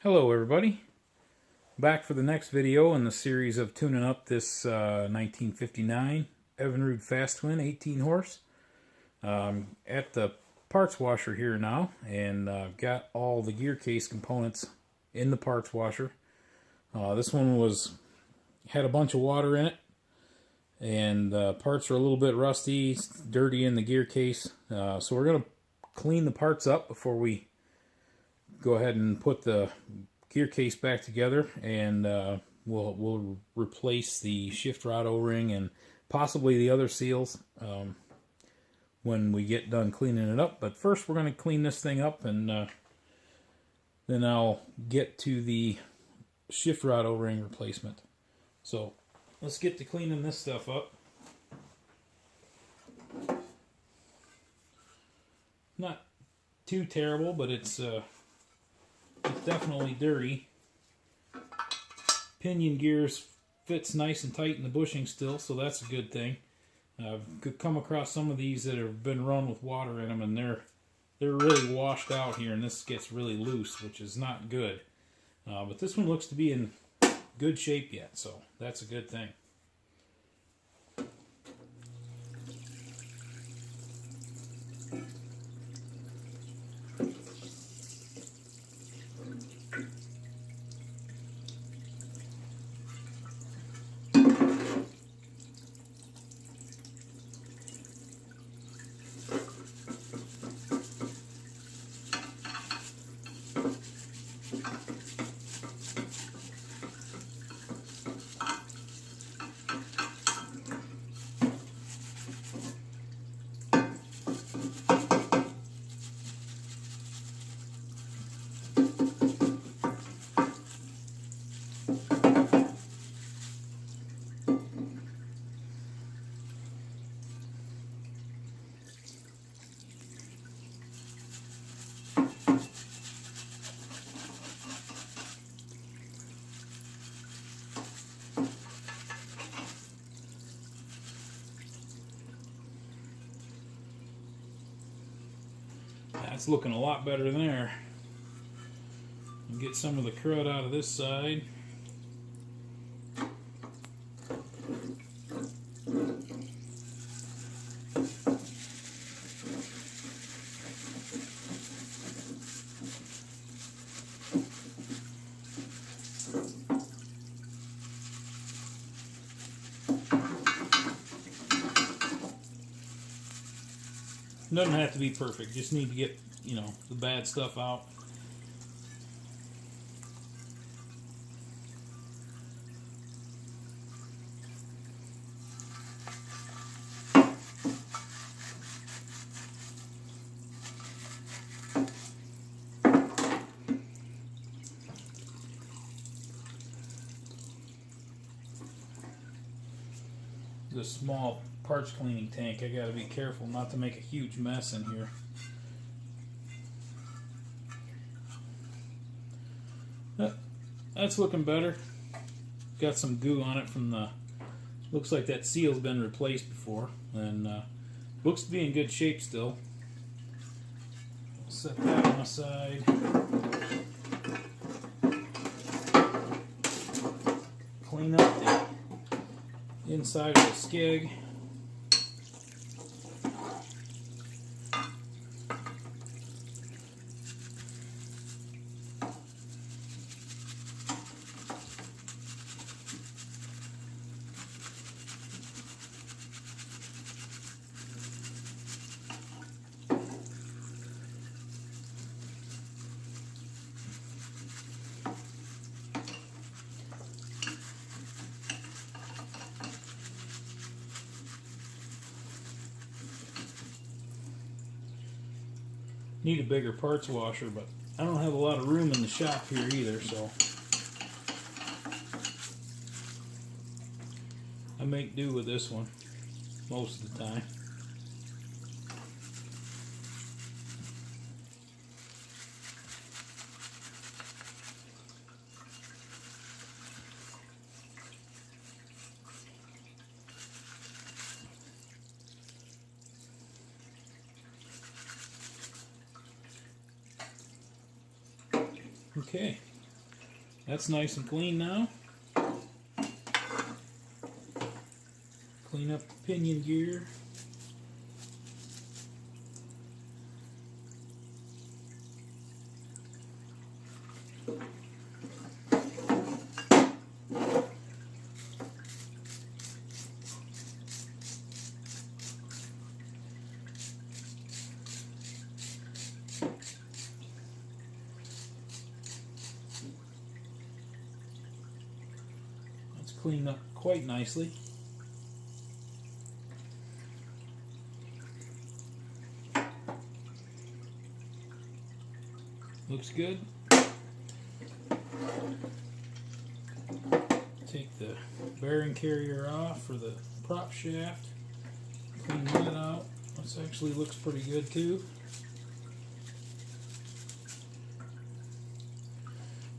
Hello everybody, back for the next video in the series of tuning up this 1959 Evinrude Fast Twin 18 horse. At the parts washer here now, and got all the gear case components in the parts washer. This one had a bunch of water in it, and parts are a little bit rusty, dirty in the gear case. So we're going to clean the parts up before we go ahead and put the gear case back together, and we'll replace the shift rod O-ring and possibly the other seals when we get done cleaning it up. But first we're going to clean this thing up, and then I'll get to the shift rod O-ring replacement. So let's get to cleaning this stuff up. Not too terrible, but it's definitely dirty. Pinion gears fits nice and tight in the bushing still, so that's a good thing. I've come across some of these that have been run with water in them, and they're really washed out here, and this gets really loose, which is not good. But this one looks to be in good shape yet, so that's a good thing. That's looking a lot better than there. Get some of the crud out of this side. Doesn't have to be perfect, just need to get, the bad stuff out. The small parts cleaning tank, I gotta be careful not to make a huge mess in here. That's looking better. Got some goo on it from looks like that seal's been replaced before, and looks to be in good shape still. Set that on the side. Clean up the inside of the skeg. Need a bigger parts washer, but I don't have a lot of room in the shop here either, so I make do with this one most of the time. Okay, That's nice and clean now. Clean up the pinion gear. That's cleaned up quite nicely. Looks good. Take the bearing carrier off for the prop shaft. Clean that out. This actually looks pretty good too.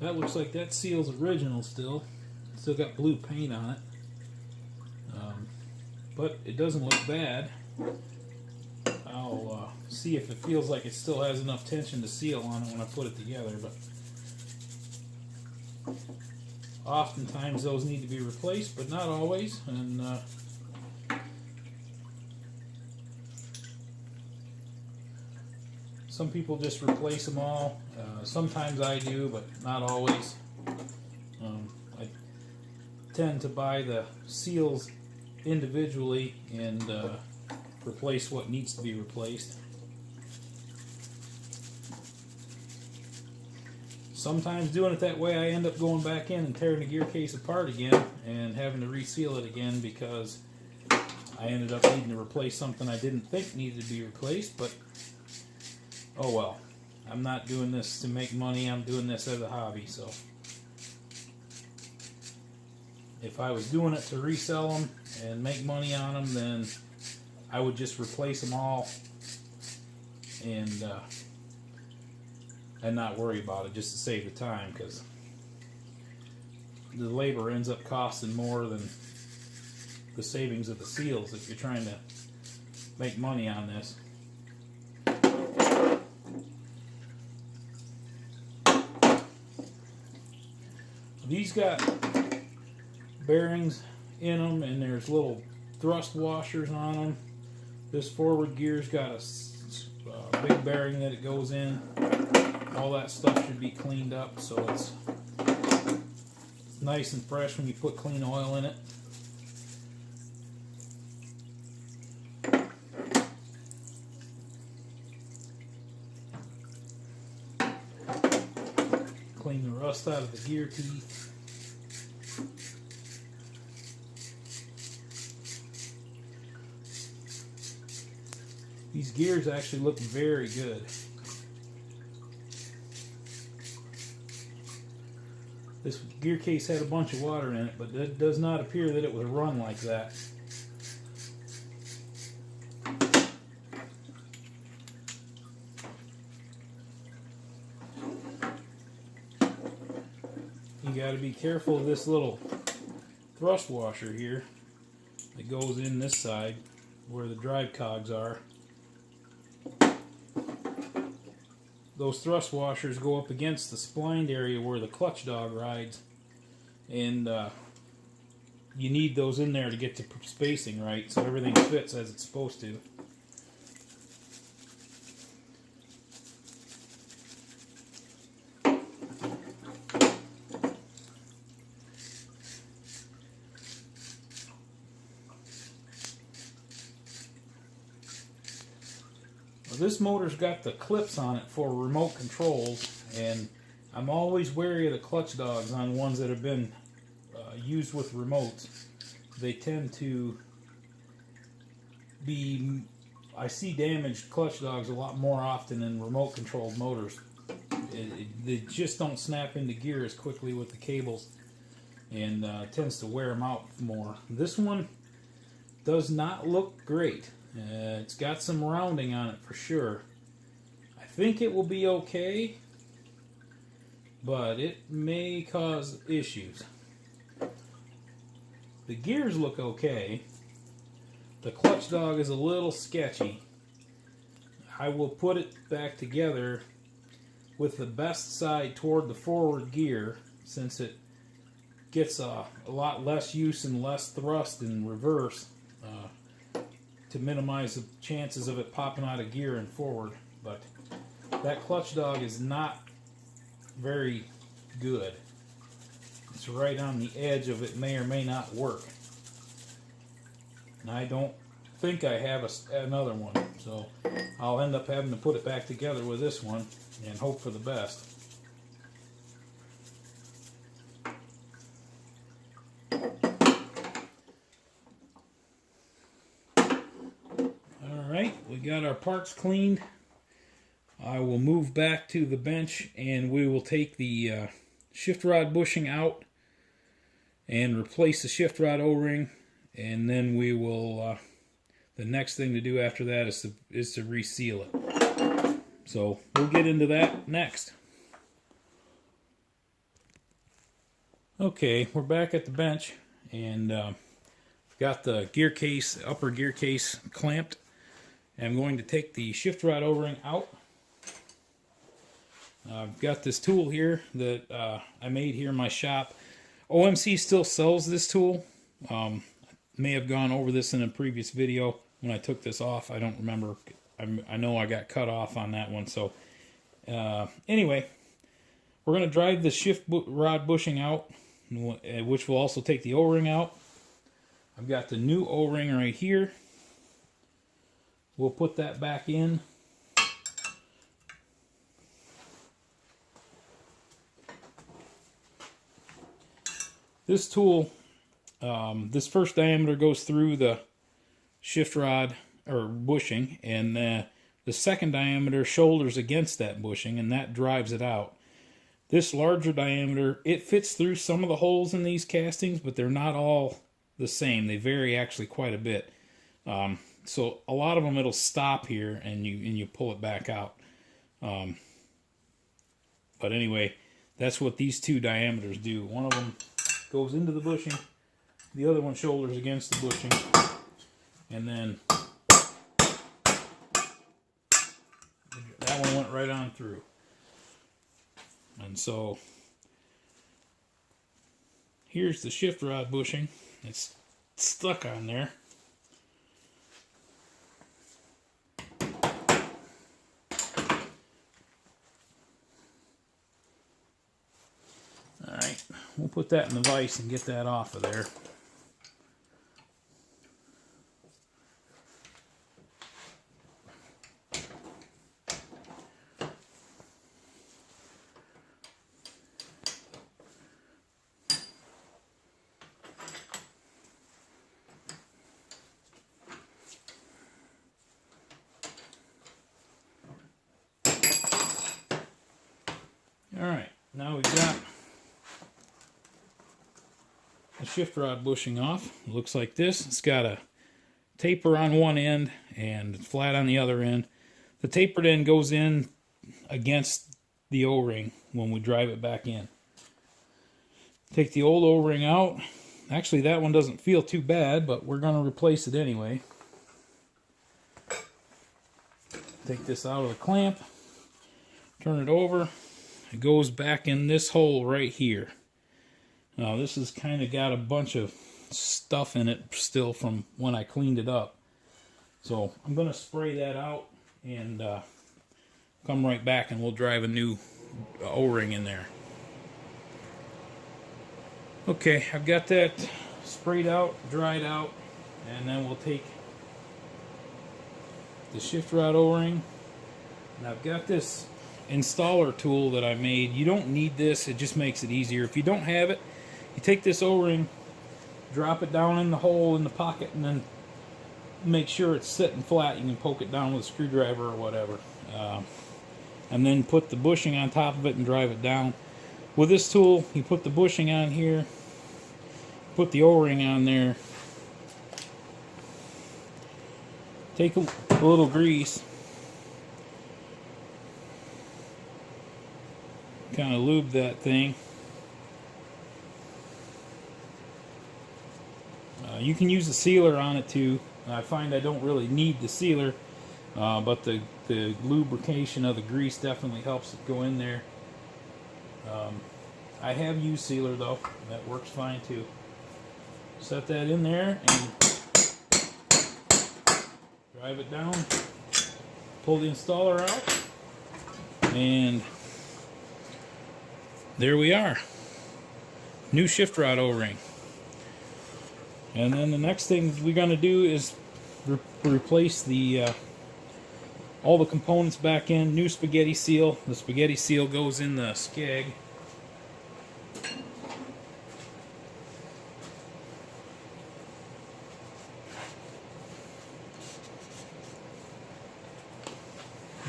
That looks like that seal's original still. Still got blue paint on it. But it doesn't look bad. I'll see if it feels like it still has enough tension to seal on it when I put it together. But oftentimes those need to be replaced, but not always. And some people just replace them all. Sometimes I do, but not always. I tend to buy the seals individually and replace what needs to be replaced. Sometimes doing it that way, I end up going back in and tearing the gear case apart again and having to reseal it again because I ended up needing to replace something I didn't think needed to be replaced. But oh well, I'm not doing this to make money, I'm doing this as a hobby. So if I was doing it to resell them and make money on them, then I would just replace them all and not worry about it, just to save the time, because the labor ends up costing more than the savings of the seals if you're trying to make money on this. These got bearings in them, and there's little thrust washers on them. This forward gear's got a big bearing that it goes in. All that stuff should be cleaned up so it's nice and fresh when you put clean oil in it. Clean the rust out of the gear teeth. These gears actually look very good. This gear case had a bunch of water in it, but it does not appear that it would run like that. You got to be careful of this little thrust washer here that goes in this side where the drive cogs are. Those thrust washers go up against the splined area where the clutch dog rides, and you need those in there to get the spacing right so everything fits as it's supposed to. This motor's got the clips on it for remote controls, and I'm always wary of the clutch dogs on ones that have been used with remotes. They tend to be, I see damaged clutch dogs a lot more often than remote controlled motors. They just don't snap into gear as quickly with the cables, and tends to wear them out more. This one does not look great. It's got some rounding on it for sure. I think it will be okay, but it may cause issues. The gears look okay. The clutch dog is a little sketchy. I will put it back together with the best side toward the forward gear since it gets a lot less use and less thrust in reverse to minimize the chances of it popping out of gear and forward. But that clutch dog is not very good. It's right on the edge of it may or may not work. And I don't think I have another one, so I'll end up having to put it back together with this one and hope for the best. Alright, we got our parts cleaned. I will move back to the bench and we will take the shift rod bushing out and replace the shift rod O-ring, and then we will the next thing to do after that is to reseal it. So we'll get into that next. Okay, we're back at the bench and got the gear case, upper gear case clamped. I'm going to take the shift rod O-ring out. I've got this tool here that I made here in my shop. OMC still sells this tool. May have gone over this in a previous video when I took this off. I don't remember. I know I got cut off on that one. So anyway, we're going to drive the shift rod bushing out, which will also take the O-ring out. I've got the new O-ring right here. We'll put that back in. This tool, this first diameter goes through the shift rod or bushing, and the second diameter shoulders against that bushing, and that drives it out. This larger diameter, it fits through some of the holes in these castings, but they're not all the same. They vary actually quite a bit. So a lot of them it'll stop here and you pull it back out. But anyway, that's what these two diameters do. One of them goes into the bushing, the other one shoulders against the bushing, and then that one went right on through. And so here's the shift rod bushing. It's stuck on there. Alright, we'll put that in the vise and get that off of there. Alright, now we've got the shift rod bushing off. It looks like this. It's got a taper on one end and flat on the other end. The tapered end goes in against the O-ring when we drive it back in. Take the old O-ring out. Actually, that one doesn't feel too bad, but we're going to replace it anyway. Take this out of the clamp. Turn it over. It goes back in this hole right here. Now this has kind of got a bunch of stuff in it still from when I cleaned it up. So I'm going to spray that out and come right back and we'll drive a new O-ring in there. Okay, I've got that sprayed out, dried out, and then we'll take the shift rod O-ring. And I've got this installer tool that I made. You don't need this, it just makes it easier. If you don't have it, you take this O-ring, drop it down in the hole in the pocket, and then make sure it's sitting flat. You can poke it down with a screwdriver or whatever. And then put the bushing on top of it and drive it down. With this tool, you put the bushing on here, put the O-ring on there, take a little grease, kind of lube that thing. You can use a sealer on it too. I find I don't really need the sealer, but the lubrication of the grease definitely helps it go in there. I have used sealer though, that works fine too. Set that in there and drive it down, pull the installer out, and there we are. New shift rod O-ring. And then the next thing we're going to do is replace the all the components back in. New spaghetti seal. The spaghetti seal goes in the skeg.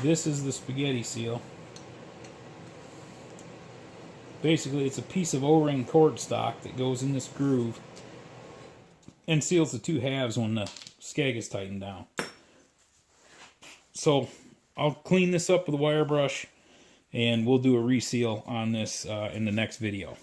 This is the spaghetti seal. Basically, it's a piece of O-ring cord stock that goes in this groove and seals the two halves when the skeg is tightened down. So I'll clean this up with a wire brush and we'll do a reseal on this in the next video.